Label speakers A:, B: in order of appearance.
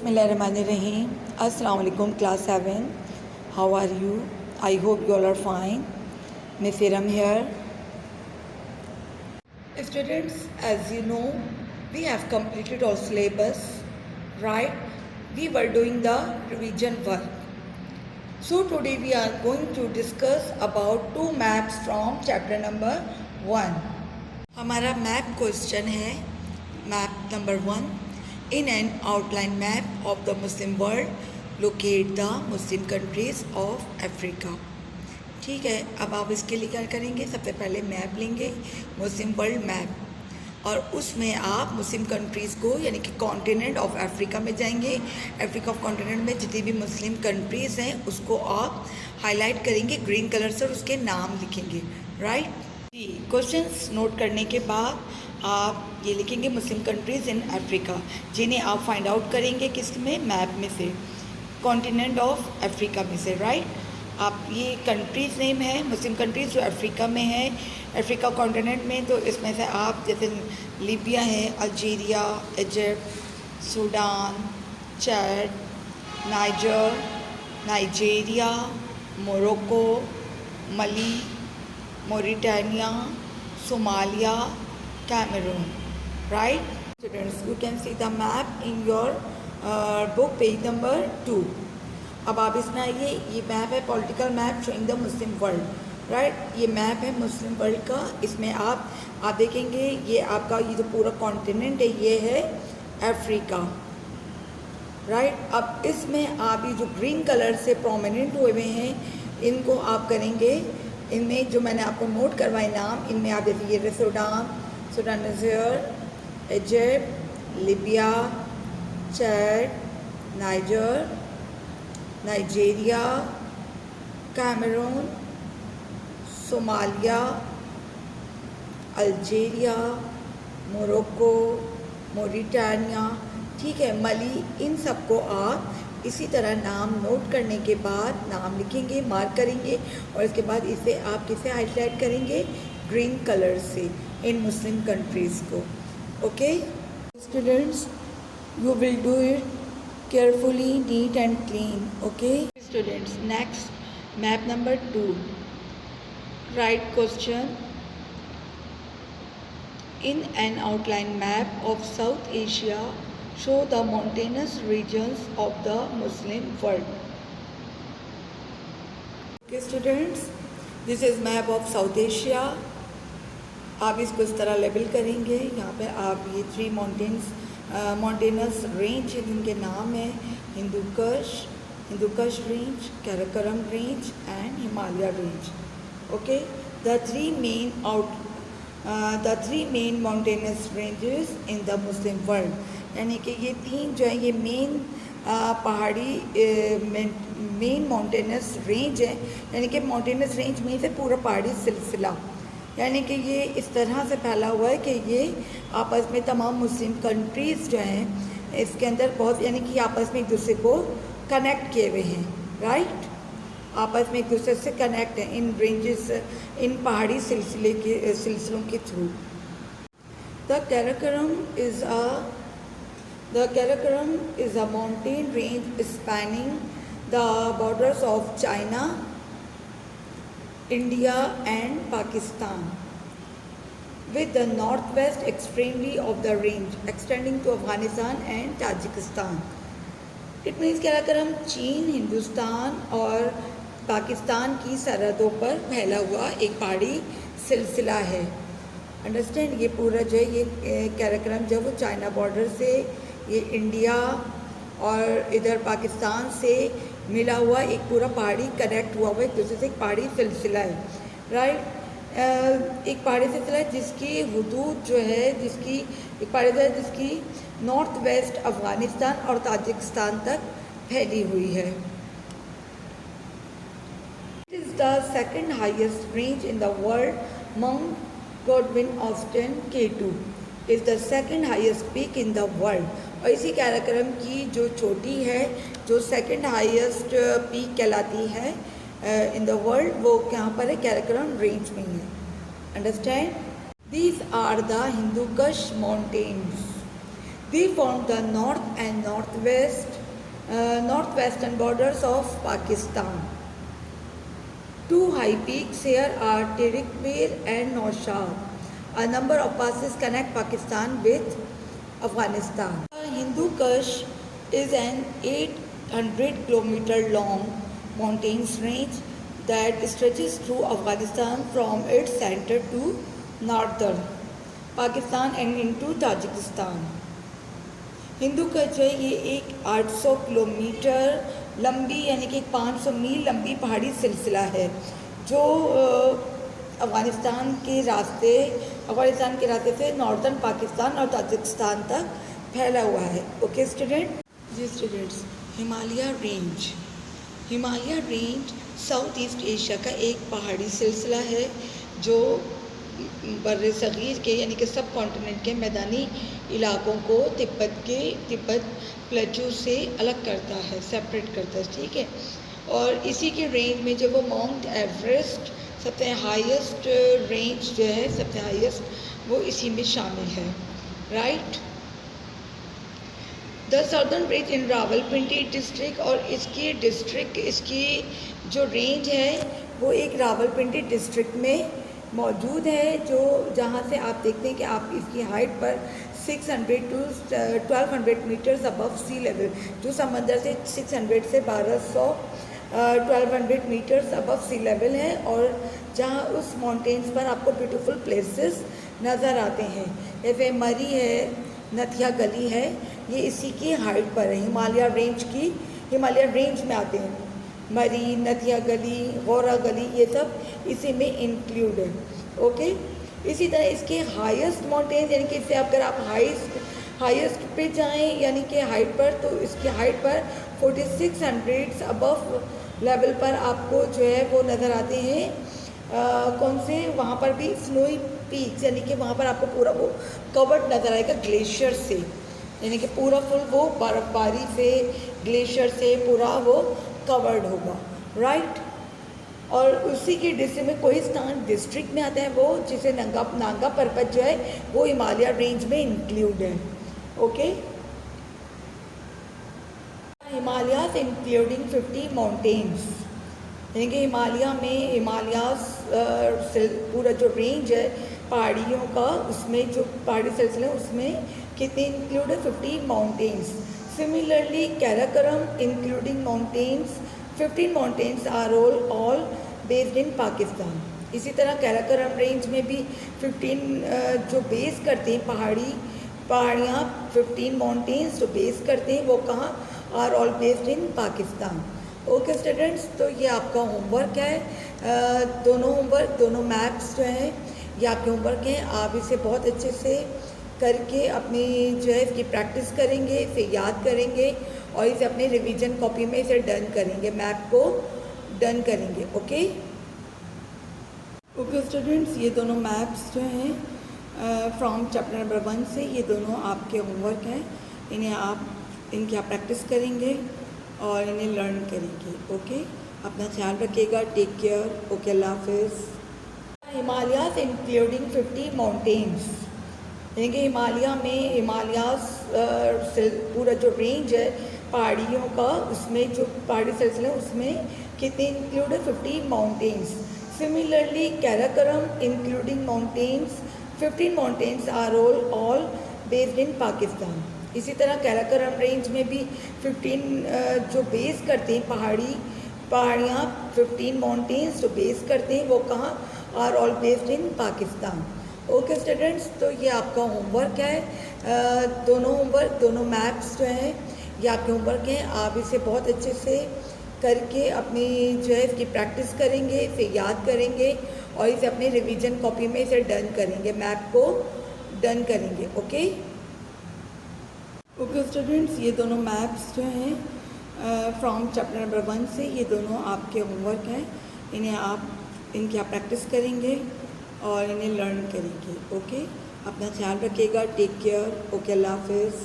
A: Bismillahirrahmanirrahim. Assalamu alaikum class 7. How are you? I hope you all are fine. Miss Iram here. Students, as you know, we have completed our syllabus, right? We were doing the revision work. So today we are going to discuss about two maps from chapter number 1. हमारा map question है map number 1. In an outline map of the Muslim world, locate the Muslim countries of Africa. ठीक है, अब आप इसके लिए क्या करेंगे? सबसे पहले मैप लेंगे, मुस्लिम वर्ल्ड मैप, और उसमें आप मुस्लिम कंट्रीज़ को यानी कि कॉन्टिनेंट ऑफ अफ्रीका में जाएंगे. अफ्रीका ऑफ कॉन्टिनेंट में जितनी भी मुस्लिम कंट्रीज़ हैं उसको आप हाईलाइट करेंगे ग्रीन कलर से और उसके नाम लिखेंगे. राइट जी. क्वेश्चंस नोट करने के बाद आप ये लिखेंगे मुस्लिम कंट्रीज़ इन अफ्रीका, जिन्हें आप फाइंड आउट करेंगे किस में? मैप में से, कॉन्टिनेंट ऑफ अफ्रीका में से. राइट. आप ये कंट्रीज़ नेम है मुस्लिम कंट्रीज़ जो अफ्रीका में है, अफ्रीका कॉन्टिनेंट में. तो इसमें से आप जैसे लीबिया है, Algeria, Egypt, Sudan, Chad, Niger, Nigeria, Morocco, Mali, Mauritania, Somalia, Cameroon. Right? Students, you can see the map in your book page number 2. अब आप इसमें आइए. ये मैप है political map showing the Muslim world. Right. ये map है मुस्लिम world का. इसमें आप देखेंगे ये आपका ये जो पूरा कॉन्टिनेंट है ये है अफ्रीका. राइट. अब इसमें आप ये जो ग्रीन कलर से प्रोमिनेंट हुए हुए हैं इनको आप करेंगे, इनमें जो मैंने आपको नोट करवाए नाम, इनमें आप जैसे ये सूडान नज़र, Egypt, Libya, Chad, Niger, Nigeria, Cameroon, Somalia, Algeria, Morocco, Mauritania, ठीक है, मली, इन सबको आप इसी तरह नाम नोट करने के बाद नाम लिखेंगे, मार्क करेंगे, और इसके बाद इसे आप किसे हाईलाइट करेंगे? ग्रीन कलर से इन मुस्लिम कंट्रीज़ को. Okay students, you will do it carefully, neat and clean. Okay students, next map number 2. Right question. In an outline map of south Asia show the mountainous regions of the Muslim world. Okay students, this is map of South Asia. आप इसको इस तरह label करेंगे. यहाँ पे आप ये 3 mountainous range जिनके नाम है Hindu Kush range, Karakoram range and Himalaya range. Okay. the three main mountainous ranges in the Muslim world. यानी कि ये 3 जो है ये मेन पहाड़ी मेन माउंटेनस रेंज है. यानी कि माउंटेनस रेंज में से पूरा पहाड़ी सिलसिला, यानी कि ये इस तरह से फैला हुआ है कि ये आपस में तमाम मुस्लिम कंट्रीज़ जो हैं इसके अंदर बहुत यानी कि आपस में एक दूसरे को कनेक्ट किए हुए हैं. राइट. आपस में एक दूसरे से कनेक्ट हैं इन रेंजेस, इन पहाड़ी सिलसिलों के through. The Karakoram is a mountain range spanning the borders of China, India and Pakistan, with the northwest extremity of the range extending to Afghanistan and Tajikistan. It means Karakoram चीन, हिंदुस्तान और पाकिस्तान की सरहदों पर फैला हुआ एक पहाड़ी सिलसिला है. अंडरस्टैंड. ये पूरा जो है ये कैराकोरम जो वो चाइना बॉर्डर से ये इंडिया और इधर पाकिस्तान से मिला हुआ एक पूरा पहाड़ी कनेक्ट हुआ हुआ एक दूसरे से एक पहाड़ी सिलसिला है. राइट. एक पहाड़ी सिलसिला है जिसकी हुदूद जो है एक पहाड़ी है जिसकी नॉर्थ वेस्ट अफ़गानिस्तान और ताजिकिस्तान तक फैली हुई है. It is the second highest range in the world. Mount Godwin-Austen K2 is the second highest peak in the world. और इसी कैराकोरम की जो चोटी है जो सेकंड हाईएस्ट पीक कहलाती है इन द वर्ल्ड, वो कहाँ पर है? कैराकोरम रेंज में है. Understand. These are the Hindu Kush mountains. They form the north and northwestern borders of Pakistan. Two high peaks here are Tirikpir and Naushad. A number of passes connect Pakistan with Afghanistan. Hindu Kush is an 800-kilometer long mountains range that stretches through Afghanistan from its center to northern Pakistan and into Tajikistan. Hindu Kutch है ये एक 800 kilometre लंबी यानी कि 500 मील लंबी पहाड़ी सिलसिला है जो अफ़गानिस्तान के रास्ते से नॉर्दर्न पाकिस्तान और ताजिकिस्तान तक फैला हुआ है. Okay student. जी students, Himalaya range south east Asia का एक पहाड़ी सिलसिला है जो बर्रे सग़ीर के यानी कि सब कॉन्टिनेंट के मैदानी इलाकों को तिब्बत प्लेटू से अलग करता है, सेपरेट करता है. ठीक है. और इसी के रेंज में जो वो माउंट एवरेस्ट सबसे हाईएस्ट रेंज जो है, सबसे हाईएस्ट, वो इसी में शामिल है. Right. The southern range in Rawalpindi district, और इसकी जो रेंज है वो एक रावलपिंडी डिस्ट्रिक्ट में मौजूद है, जो जहाँ से आप देखते हैं कि आप इसकी हाइट पर 600 to 1200 metres above sea level, जो समंदर से 600 से 1200 1200 मीटर्स अबव सी लेवल है, और जहाँ उस माउंटेन्स पर आपको ब्यूटीफुल प्लेसेस नज़र आते हैं, जैसे मरी है, नथिया गली है, ये इसी की हाइट पर है. हिमालय रेंज में आते हैं. मरी, नथिया गली, गौरा गली, ये सब इसी में इंक्लूड है. ओके. इसी तरह इसके हाईएस्ट माउंटेन यानी कि इससे अगर आप हाईएस्ट पे जाएं यानी कि हाइट पर, तो इसकी हाइट पर 4600 अबव लेवल पर आपको जो है वो नज़र आते हैं. कौन से? वहाँ पर भी स्नोई पीक्स, यानी कि वहाँ पर आपको पूरा वो कवर्ड नज़र आएगा ग्लेशियर से, यानी कि पूरा फुल वो बर्फ़बारी से, ग्लेशियर से पूरा वो कवर्ड होगा. राइट. और उसी के डिस्ट्रिक्ट में कोहिस्तान डिस्ट्रिक्ट में आता है वो, जिसे नांगा पर्वत जो है वो हिमालय रेंज में इंक्लूड है. ओके. हिमालयाज इंक्लूडिंग 50 माउंटेन्स, यानी कि पूरा जो रेंज है पहाड़ियों का, उसमें जो पहाड़ी सिलसिले हैं उसमें कितने इंक्लूड है? 50 mountains. Similarly, Karakoram, including mountains, 15 mountains are all based in Pakistan. इसी तरह कैराकोरम रेंज में भी 15 जो बेस करते हैं पहाड़ियाँ 15 माउंटेन्स जो बेस करते हैं वो कहाँ? Are all based in Pakistan. Okay students, तो ये आपका होमवर्क है. दोनों मैप्स जो हैं ये आपके होमवर्क हैं. आप इसे बहुत अच्छे से करके अपनी जो है इसकी प्रैक्टिस करेंगे, इसे याद करेंगे और इसे अपने रिवीजन कॉपी में इसे डन करेंगे, मैप को डन करेंगे. ओके. ओके स्टूडेंट्स, ये दोनों मैप्स जो हैं फ्रॉम चैप्टर नंबर 1 से, ये दोनों आपके होमवर्क हैं. इनकी आप प्रैक्टिस करेंगे और इन्हें लर्न करेंगे. ओके. अपना ख्याल रखिएगा. Take care. ओके. अल्लाह हाफिज़. हिमालयाज इंक्लूडिंग 50 माउंटेन्स, यानी कि पूरा जो रेंज है पहाड़ियों का, उसमें जो पहाड़ी सिलसिले हैं उसमें कितने इंक्लूड है? 50 mountains. Similarly Karakoram including mountains, 15 mountains are all based in Pakistan. इसी तरह कैराकोरम रेंज में भी 15 जो बेस करते हैं पहाड़ियाँ 15 माउंटेन्स जो बेस करते हैं वो कहाँ? Are all based in Pakistan. Okay students, तो ये आपका होमवर्क है. दोनों मैप्स जो हैं ये आपके होमवर्क हैं. आप इसे बहुत अच्छे से करके अपनी जो है इसकी प्रैक्टिस करेंगे, इसे याद करेंगे और इसे अपने रिवीजन कॉपी में इसे डन करेंगे, मैप को डन करेंगे. ओके. ओके स्टूडेंट्स, ये दोनों मैप्स जो हैं फ्रॉम चैप्टर नंबर 1 से, ये दोनों आपके होमवर्क हैं. इनकी आप प्रैक्टिस करेंगे और इन्हें लर्न करेंगे. ओके. अपना ख्याल रखिएगा. Take care. ओके. अल्लाह हाफिज़.